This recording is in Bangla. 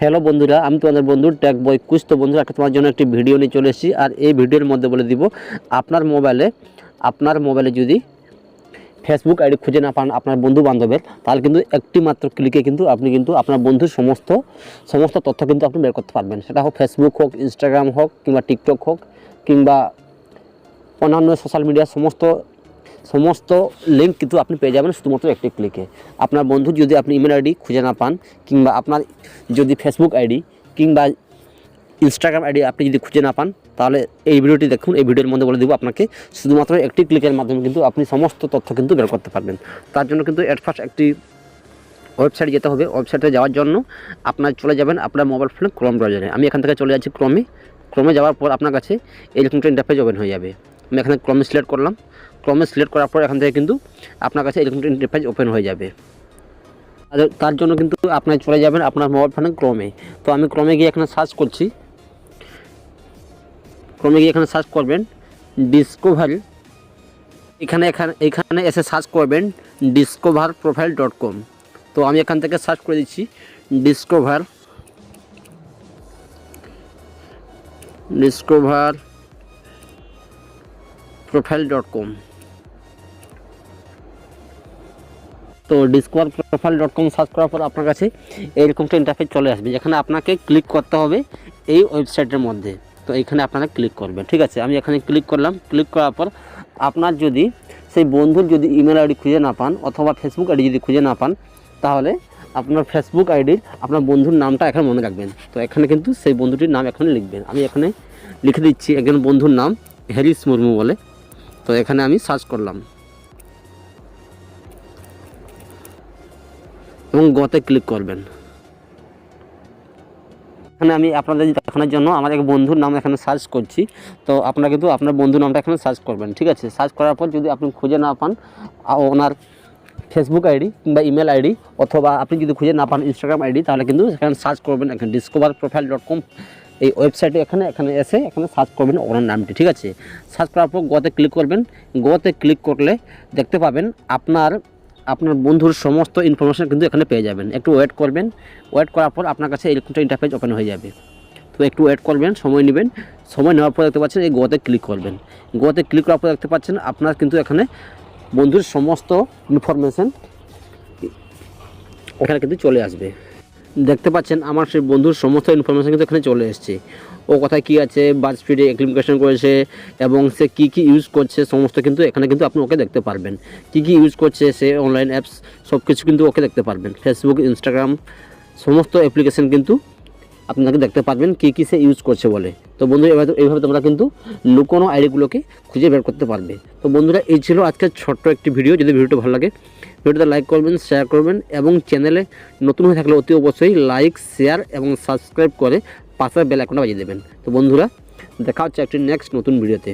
হ্যালো বন্ধুরা, আমি তোমাদের বন্ধু টেক বয় কুছ। তো বন্ধুরা, একটা তোমার জন্য একটি ভিডিও নিয়ে চলে এসেছি। আর এই ভিডিওর মধ্যে বলে দিব আপনার মোবাইলে যদি ফেসবুক আইডি খুঁজে না পান আপনার বন্ধু বান্ধবের, তাহলে কিন্তু একটি মাত্র ক্লিকে কিন্তু আপনি কিন্তু আপনার বন্ধুর সমস্ত তথ্য কিন্তু আপনি বের করতে পারবেন। সেটা হোক ফেসবুক হোক, ইনস্টাগ্রাম হোক, কিংবা টিকটক হোক, কিংবা অন্যান্য সোশ্যাল মিডিয়ার সমস্ত লিঙ্ক কিন্তু আপনি পেয়ে যাবেন শুধুমাত্র একটি ক্লিকে। আপনার বন্ধুর যদি আপনি ইমেল আইডি খুঁজে না পান, কিংবা আপনার যদি ফেসবুক আইডি কিংবা ইনস্টাগ্রাম আইডি আপনি যদি খুঁজে না পান, তাহলে এই ভিডিওটি দেখুন। এই ভিডিওর মধ্যে বলে দেবো আপনাকে শুধুমাত্র একটি ক্লিকের মাধ্যমে কিন্তু আপনি সমস্ত তথ্য কিন্তু বের করতে পারবেন। তার জন্য কিন্তু এট ফার্স্ট একটি ওয়েবসাইটে যেতে হবে। ওয়েবসাইটে যাওয়ার জন্য আপনার চলে যাবেন আপনার মোবাইল ফোনে ক্রোম ব্রাউজারে। আমি এখান থেকে চলে যাচ্ছি ক্রমে যাওয়ার পর আপনার কাছে এরকম একটা ইন্টারফেস ওপেন হয়ে যাবে। আমি এখানে ক্রমে সিলেক্ট করলাম। ক্রমে সিলেক্ট করার পর এখান থেকে কিন্তু আপনার কাছে এরকম একটা ইন্টারফেস ওপেন হয়ে যাবে। তার জন্য কিন্তু আপনার চলে যাবেন আপনার মোবাইল ফোনে ক্রমে। তো আমি ক্রমে গিয়ে এখানে সার্চ করছি। এখানে সার্চ করবেন ডিসকভার। এখানে এসে সার্চ করবেন discoverprofile.com। তো আমি এখান থেকে সার্চ করে দিচ্ছি discoverprofile.com। তো discoverprofile.com সার্চ করার পর আপনার কাছে এইরকমটা ইন্টারফেস চলে আসবে, যেখানে আপনাকে ক্লিক করতে হবে এই ওয়েবসাইটের মধ্যে। তো এইখানে আপনারা ক্লিক করবেন, ঠিক আছে। আমি এখানে ক্লিক করলাম। ক্লিক করার পর আপনার যদি সেই বন্ধুর যদি ইমেল আইডি খুঁজে না পান অথবা ফেসবুক আইডি যদি খুঁজে না পান, তাহলে আপনার ফেসবুক আইডির আপনার বন্ধুর নামটা এখানে মনে রাখবেন। তো এখানে কিন্তু সেই বন্ধুটির নাম এখানে লিখবেন। আমি এখানে লিখে দিচ্ছি একজন বন্ধুর নাম হ্যারিস মুর্মু বলে। তো এখানে আমি সার্চ করলাম এবং গোতে ক্লিক করবেন। এখানে আমি আপনাদের দেখানোর জন্য আমার এক বন্ধুর নাম এখানে সার্চ করছি। তো আপনারা কিন্তু আপনার বন্ধুর নামটা এখানে সার্চ করবেন, ঠিক আছে। সার্চ করার পর যদি আপনি খুঁজে না পান ওনার ফেসবুক আইডি কিংবা ইমেল আইডি, অথবা আপনি যদি খুঁজে না পান ইনস্টাগ্রাম আইডি, তাহলে কিন্তু এখানে সার্চ করবেন এখানে discoverprofile.com এই ওয়েবসাইটে। এখানে এসে এখানে সার্চ করবেন ওনার নামটি, ঠিক আছে। সার্চ করার পর গোতে ক্লিক করবেন। গোতে ক্লিক করলে দেখতে পাবেন আপনার বন্ধুর সমস্ত ইনফরমেশান কিন্তু এখানে পেয়ে যাবেন। একটু ওয়েট করবেন। ওয়েট করার পর আপনার কাছে এরকমটা ইন্টারফেস ওপেন হয়ে যাবে। তো একটু ওয়েট করবেন, সময় নেবেন। সময় নেওয়ার পর দেখতে পাচ্ছেন এই গোতে ক্লিক করবেন। গোতে ক্লিক করার পর দেখতে পাচ্ছেন আপনার কিন্তু এখানে বন্ধুর সমস্ত ইনফরমেশান এখানে কিন্তু চলে আসবে। দেখতে পাচ্ছেন আমার সেই বন্ধুর সমস্ত ইনফরমেশান কিন্তু এখানে চলে এসছে। ও কোথায় কী আছে, বার্ডস্পিডে অ্যাপ্লিকেশন করেছে এবং সে কী ইউজ করছে সমস্ত কিন্তু এখানে কিন্তু আপনি ওকে দেখতে পারবেন। কী ইউজ করছে সে, অনলাইন অ্যাপস সব কিছু কিন্তু ওকে দেখতে পারবেন। ফেসবুক, ইনস্টাগ্রাম সমস্ত অ্যাপ্লিকেশন কিন্তু আপনাকে দেখতে পারবেন কী সে ইউজ করছে বলে। তো বন্ধুরা, এইভাবে তোমরা কিন্তু লুকোনো আইডিগুলোকে খুঁজে বের করতে পারবে। তো বন্ধুরা, এই ছিল আজকের ছোট্ট একটি ভিডিও। যদি ভিডিওটা ভালো লাগে ভিডিওটা লাইক করবেন, শেয়ার করবেন এবং চ্যানেলে নতুন হয়ে থাকলে অতি অবশ্যই লাইক, শেয়ার এবং সাবস্ক্রাইব করে পাশের বেল আইকনটা বাজিয়ে দেবেন। তো বন্ধুরা, দেখা হচ্ছে একটি নেক্সট নতুন ভিডিওতে।